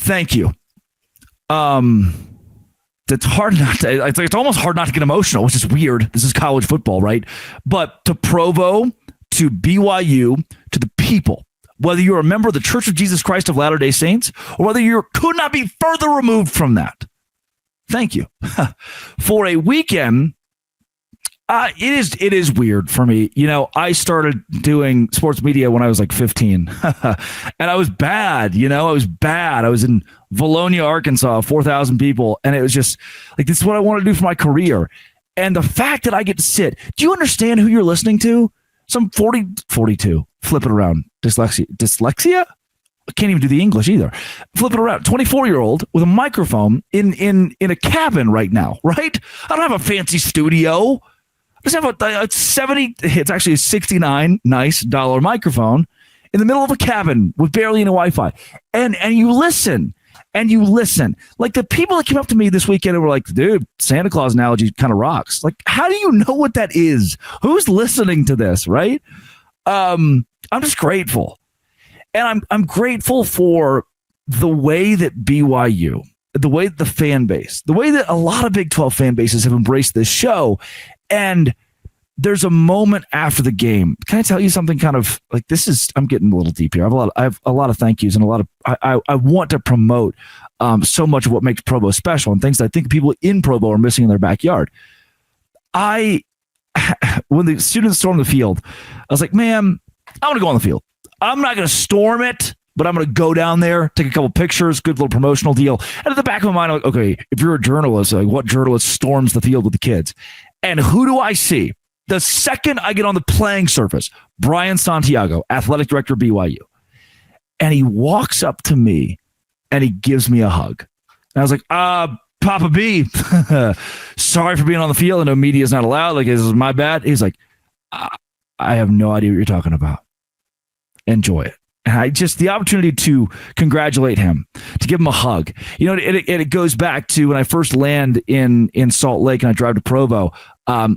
Thank you. It's hard not to, it's almost hard not to get emotional, which is weird. This is college football, right? But to Provo, to BYU, to the people, whether you're a member of the Church of Jesus Christ of Latter-day Saints or whether you could not be further removed from that, thank you. For a weekend, it is weird for me. You know, I started doing sports media when I was like 15 and I was bad. I was in Valonia, Arkansas, 4,000 people. And it was just like, this is what I want to do for my career. And the fact that I get to sit, do you understand who you're listening to? Some 42, flip it around. Dyslexia? I can't even do the English either. Flip it around. 24-year-old with a microphone in a cabin right now, right? I don't have a fancy studio. I just have it's actually a $69 nice microphone in the middle of a cabin with barely any Wi-Fi. And you listen. Like the people that came up to me this weekend and were like, dude, Santa Claus analogy kind of rocks. Like, how do you know what that is? Who's listening to this, right? I'm just grateful. And I'm grateful for the way that BYU, the way that the fan base, the way that a lot of Big 12 fan bases have embraced this show. And there's a moment after the game. Can I tell you something kind of like I'm getting a little deep here. I have a lot of thank yous and I want to promote so much of what makes Provo special and things that I think people in Provo are missing in their backyard. When the students stormed the field, I was like, man, I want to go on the field. I'm not going to storm it, but I'm going to go down there, take a couple pictures, good little promotional deal. And at the back of my mind, I'm like, okay, if you're a journalist, like what journalist storms the field with the kids? And who do I see? The second I get on the playing surface, Brian Santiago, athletic director of BYU. And he walks up to me and he gives me a hug. And I was like, Papa B, sorry for being on the field. I know media is not allowed. Like, this is my bad. He's like, I have no idea what you're talking about. Enjoy it. And the opportunity to congratulate him, to give him a hug. It goes back to when I first land in Salt Lake and I drive to Provo.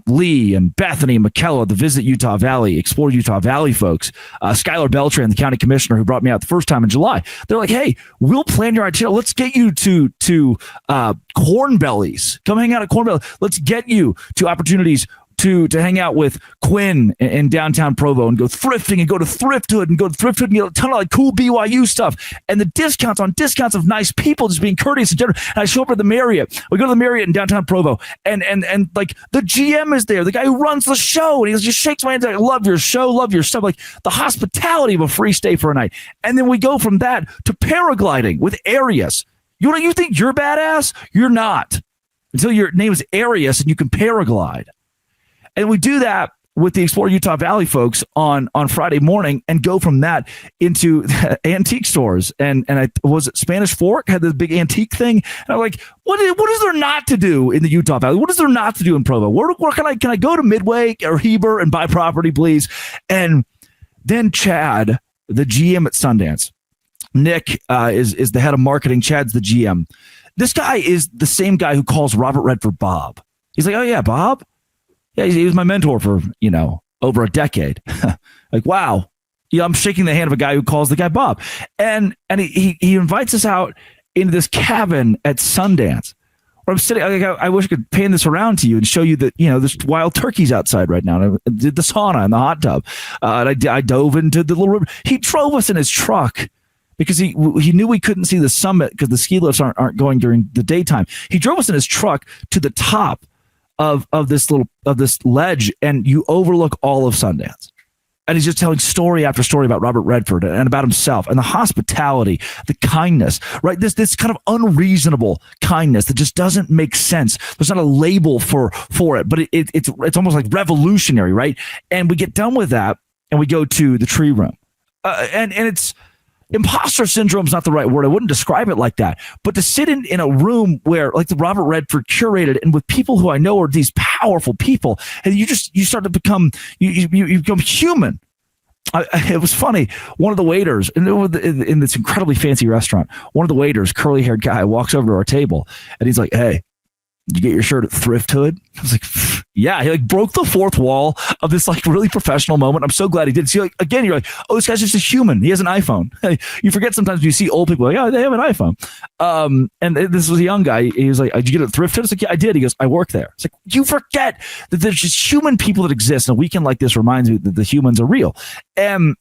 Lee and Bethany and McKellar, the Visit Utah Valley, Explore Utah Valley folks, Skylar Beltran, the county commissioner who brought me out the first time in July. They're like, hey, we'll plan your itinerary. Let's get you to Corn Bellies. Come hang out at Corn Bellies. Let's get you to opportunities to hang out with Quinn in downtown Provo and go thrifting and go to Thrifthood and get a ton of like cool BYU stuff and the discounts of nice people just being courteous and generous. And I show up at the Marriott. We go to the Marriott in downtown Provo and like the GM is there, the guy who runs the show, and he just shakes my hand like, love your show, love your stuff, like the hospitality of a free stay for a night. And then we go from that to paragliding with Arias. You think you're badass? You're not until your name is Arias and you can paraglide. And we do that with the Explore Utah Valley folks on Friday morning and go from that into antique stores. And was it Spanish Fork had this big antique thing. And I'm like, what is there not to do in the Utah Valley? What is there not to do in Provo? Where can I go to Midway or Heber and buy property, please? And then Chad, the GM at Sundance, Nick is the head of marketing. Chad's the GM. This guy is the same guy who calls Robert Redford Bob. He's like, oh yeah, Bob. Yeah, he was my mentor for, over a decade. Like, wow. I'm shaking the hand of a guy who calls the guy Bob. And he invites us out into this cabin at Sundance where I'm sitting. I wish I could pan this around to you and show you that, there's wild turkeys outside right now. And I did the sauna and the hot tub. And I dove into the little river. He drove us in his truck because he knew we couldn't see the summit because the ski lifts aren't going during the daytime. He drove us in his truck to the top of this ledge, and you overlook all of Sundance. And he's just telling story after story about Robert Redford and about himself and the hospitality, the kindness, right? This kind of unreasonable kindness that just doesn't make sense. There's not a label for it, but it's almost like revolutionary, right? And we get done with that and we go to the tree room. And it's imposter syndrome is not the right word. I wouldn't describe it like that. But to sit in a room where like the Robert Redford curated and with people who I know are these powerful people, and you start to become, you become human. It was funny. One of the waiters in this incredibly fancy restaurant, one of the waiters, curly haired guy, walks over to our table and he's like, hey, Did you get your shirt at Thrift Hood? I was like, yeah. He like broke the fourth wall of this like really professional moment. I'm so glad he did. See, like again, you're like, oh, this guy's just a human. He has an iPhone. You forget sometimes when you see old people like, oh, they have an iPhone. And this was a young guy. He was like, did you get it at Thrift Hood? I was like, yeah, I did. He goes, I work there. It's like, you forget that there's just human people that exist. And a weekend like this reminds me that the humans are real. And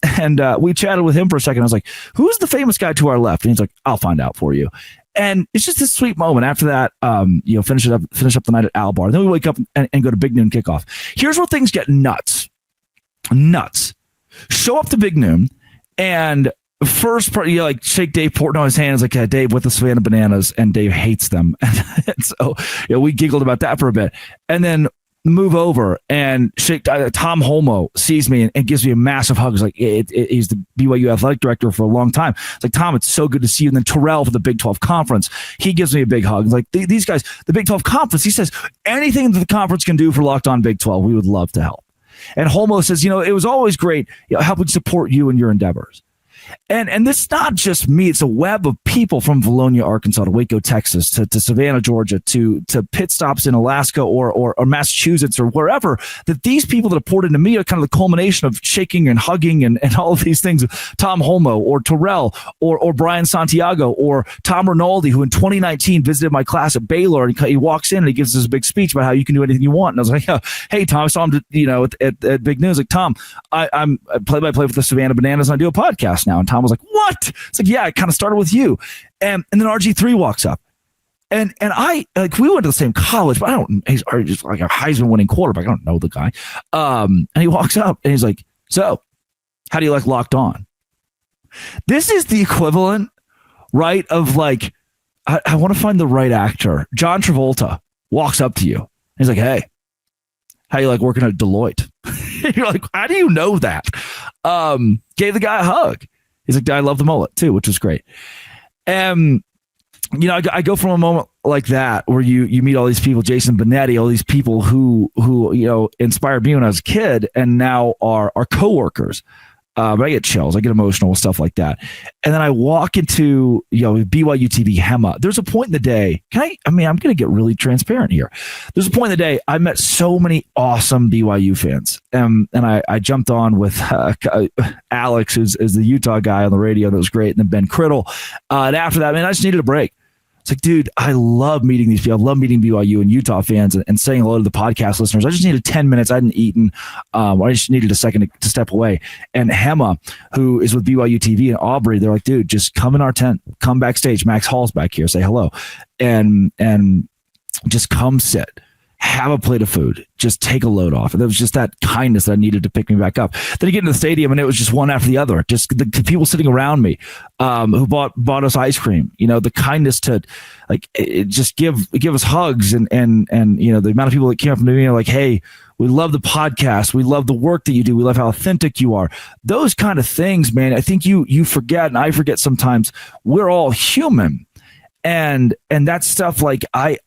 we chatted with him for a second. I was like, who's the famous guy to our left? And he's like, I'll find out for you. And it's just this sweet moment. After that, finish up the night at Al Bar. Then we wake up and go to Big Noon Kickoff. Here's where things get nuts. Show up to Big Noon, and first part, like shake Dave Portnoy's hand. Is like, yeah, Dave with the Savannah Bananas, and Dave hates them. And so we giggled about that for a bit, and then move over and shake. Tom Holmoe sees me and gives me a massive hug. He's like, he's the BYU athletic director for a long time. It's like, Tom, it's so good to see you. And then Terrell for the Big 12 conference, he gives me a big hug. It's like, these guys, the Big 12 conference, he says, anything that the conference can do for Locked On Big 12, we would love to help. And Holmoe says, it was always great helping support you in your endeavors. And this is not just me. It's a web of people from Valonia, Arkansas, to Waco, Texas, to Savannah, Georgia, to pit stops in Alaska or Massachusetts or wherever, that these people that have poured into me are kind of the culmination of shaking and hugging and all of these things. Tom Holmoe or Terrell or Brian Santiago or Tom Rinaldi, who in 2019 visited my class at Baylor, and he walks in and he gives us a big speech about how you can do anything you want. And I was like, hey, Tom, I saw him at Big News. Like, Tom, I'm play-by-play with the Savannah Bananas, and I do a podcast now. And Tom was like, what? It's like, yeah, it kind of started with you. And then RG3 walks up. And I, like, we went to the same college, but he's just like a Heisman winning quarterback. I don't know the guy. And he walks up and he's like, so how do you like Locked On? This is the equivalent, right, of like, I want to find the right actor. John Travolta walks up to you. He's like, hey, how you like working at Deloitte? You're like, how do you know that? Gave the guy a hug. He's like, I love the mullet too, which was great. And, I go from a moment like that where you meet all these people, Jason Benetti, all these people who inspired me when I was a kid and now are coworkers. But I get chills, I get emotional, stuff like that. And then I walk into, BYU TV HEMA. There's a point in the day, I'm going to get really transparent here. There's a point in the day, I met so many awesome BYU fans. And I jumped on with Alex, who's the Utah guy on the radio. That was great. And then Ben Criddle. And after that, I just needed a break. It's like, dude, I love meeting these people. I love meeting BYU and Utah fans and saying hello to the podcast listeners. I just needed 10 minutes. I hadn't eaten. I just needed a second to step away. And Hema, who is with BYU TV, and Aubrey, they're like, dude, just come in our tent. Come backstage. Max Hall's back here. Say hello. And just come sit. Have a plate of food. Just take a load off. And it was just that kindness that I needed to pick me back up. Then you get into the stadium, and it was just one after the other. Just the people sitting around me who bought us ice cream. The kindness to just give us hugs and the amount of people that came up to me like, hey, we love the podcast. We love the work that you do. We love how authentic you are. Those kind of things, man. I think you forget, and I forget sometimes. We're all human. And that stuff, like I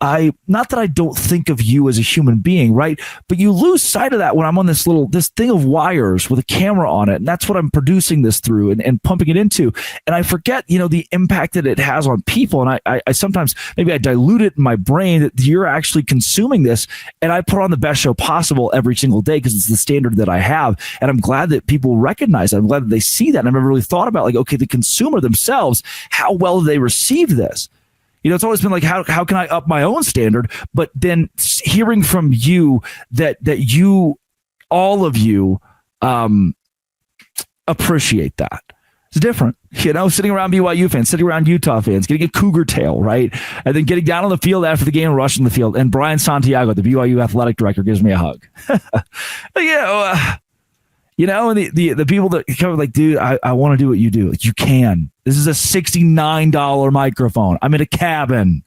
not that I don't think of you as a human being, right? But you lose sight of that when I'm on this thing of wires with a camera on it. And that's what I'm producing this through and pumping it into. And I forget, the impact that it has on people. And I sometimes, maybe I dilute it in my brain that you're actually consuming this. And I put on the best show possible every single day because it's the standard that I have. And I'm glad that people recognize it. I'm glad that they see that. And I've never really thought about like, okay, the consumer themselves, how well do they receive this? It's always been like, how can I up my own standard? But then hearing from you that you, all of you, appreciate that. It's different, sitting around BYU fans, sitting around Utah fans, getting a cougar tail, right? And then getting down on the field after the game and rushing the field. And Brian Santiago, the BYU athletic director, gives me a hug. And the people that come like, dude, I want to do what you do. Like, you can. This is a $69 microphone. I'm in a cabin,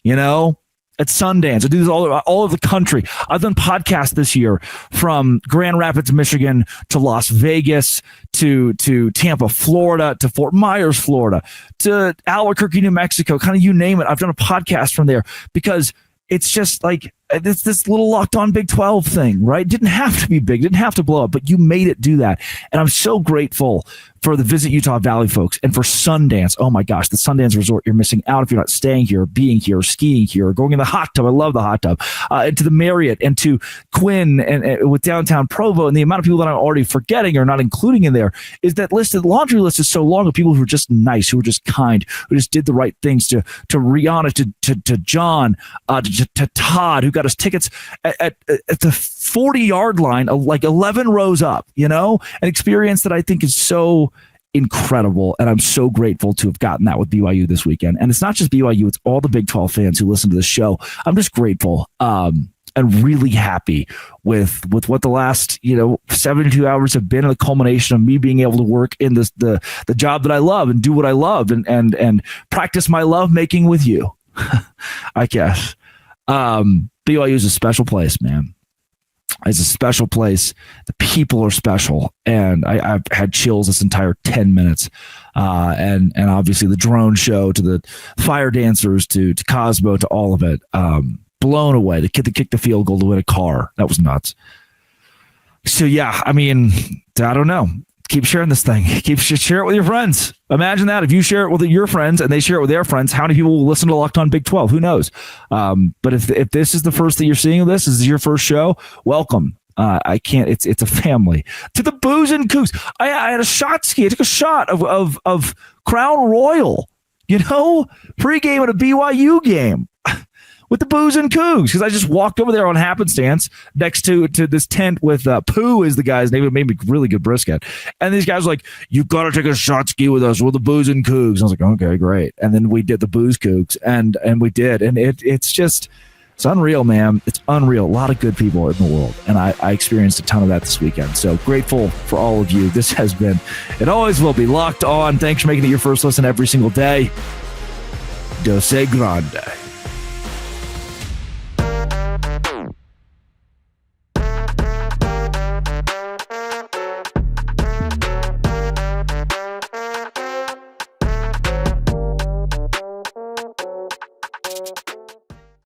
at Sundance. I do this all over the country. I've done podcasts this year from Grand Rapids, Michigan to Las Vegas to Tampa, Florida, to Fort Myers, Florida, to Albuquerque, New Mexico, kind of you name it. I've done a podcast from there because it's just like It's this little Locked On Big 12 thing, right? Didn't have to be big, didn't have to blow up, but you made it do that. And I'm so grateful for the Visit Utah Valley folks and for Sundance. Oh my gosh, the Sundance Resort. You're missing out if you're not staying here, being here, skiing here, going in the hot tub. I love the hot tub. And to the Marriott and to Quinn and with downtown Provo, and the amount of people that I'm already forgetting or not including in there is that list. The laundry list is so long of people who are just nice, who are just kind, who just did the right things. To Rihanna, to John, to Todd, who got us tickets at the 40-yard line, like 11 rows up. An experience that I think is so incredible, and I'm so grateful to have gotten that with BYU this weekend. And it's not just BYU, it's all the Big 12 fans who listen to this show. I'm just grateful and really happy with what the last 72 hours have been, and the culmination of me being able to work in the job that I love and do what I love and practice my love making with you. I guess BYU is a special place, man. It's a special place. The people are special, and I've had chills this entire 10 minutes. And obviously the drone show, to the fire dancers, to Cosmo, to all of it. Blown away. The kid that kicked the field goal to win a car. That was nuts. So yeah, I mean, I don't know. Keep sharing this thing. Share it with your friends. Imagine that if you share it with your friends and they share it with their friends, how many people will listen to Locked On Big 12? Who knows? But if this is the first that you're seeing of this is your first show, welcome. I can't. It's a family. To the Booze and Cougs. I had a shot ski. I took a shot of Crown Royal. Pregame at a BYU game. With the Booze and Cougs, because I just walked over there on happenstance next to this tent with Pooh is the guy's name. It made me really good brisket. And these guys were like, "You got to take a shot ski with us. We're the Booze and Cougs." And I was like, "Okay, great." And then we did the Booze Cougs, and we did, and it's unreal, man. It's unreal. A lot of good people in the world, and I experienced a ton of that this weekend. So grateful for all of you. This has been, it always will be, Locked On. Thanks for making it your first listen every single day. Dose Grande.